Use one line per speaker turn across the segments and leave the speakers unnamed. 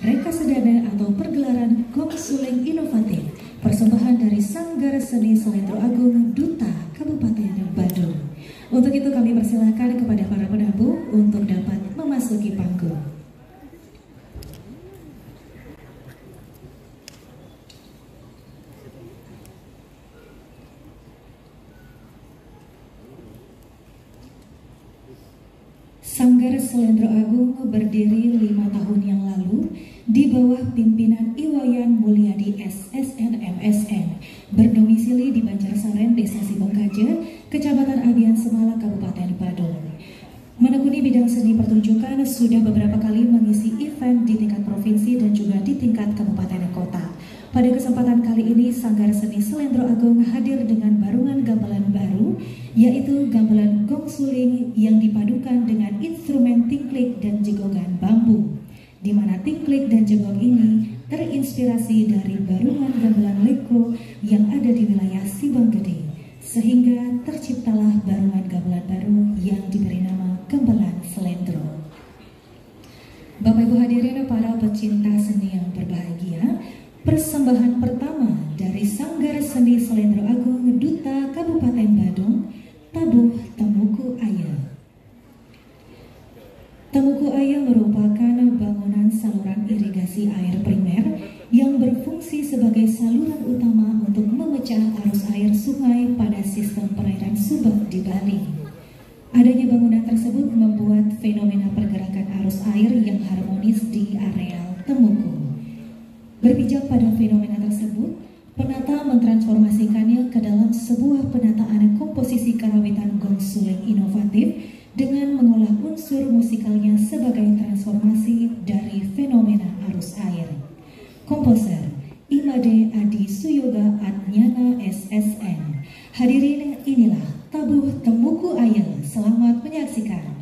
Rekasadana atau pergelaran Gong Suling Inovatif, persembahan dari Sanggar Seni Selendro Agung Duta Kabupaten Badung. Untuk itu kami persilahkan kepada para penabuh untuk dapat memasuki panggung. Sanggar Selendro Agung berdiri 5 tahun yang lalu di bawah pimpinan Iwayan Mulyadi SSN MSN, berdomisili di Banjarsaren, Desa Sibongkaja, Kecamatan Abian Semala, Kabupaten Badung. Menekuni bidang seni pertunjukan, sudah beberapa kali mengisi event di tingkat provinsi dan juga di tingkat kabupaten kota. Pada kesempatan kali ini, Sanggar Seni Selendro Agung hadir dengan barungan gamelan baru, yaitu gamelan gong suling yang dipadukan dengan instrumen tingklik dan jegongan bambu, di mana tingklik dan jegong ini terinspirasi dari barungan gamelan leko yang ada di wilayah Sibanggede, sehingga terciptalah barungan gamelan baru yang diberi nama gamelan selendro. Bapak Ibu hadirin para pecinta seni yang berbahagia, persembahan pertama dari Sanggar Seni Selendro Agung Duta Kabupaten Badung, Tabuh Temuku Aya. Temuku Aya merupakan bangunan saluran irigasi air primer yang berfungsi sebagai saluran utama untuk memecah arus air sungai pada sistem perairan Subak di Bali. Adanya bangunan tersebut membuat fenomena pergerakan arus air yang harmonis di areal Temuku. Berpijak pada fenomena tersebut, penata mentransformasikannya ke dalam sebuah penataan komposisi karawitan gong suling inovatif dengan mengolah unsur musikalnya sebagai transformasi dari fenomena arus air. Komposer Imade Adi Suyoga Adnyana SSN. Hadirin, inilah Tabuh Temuku Aya. Selamat menyaksikan.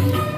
Adi.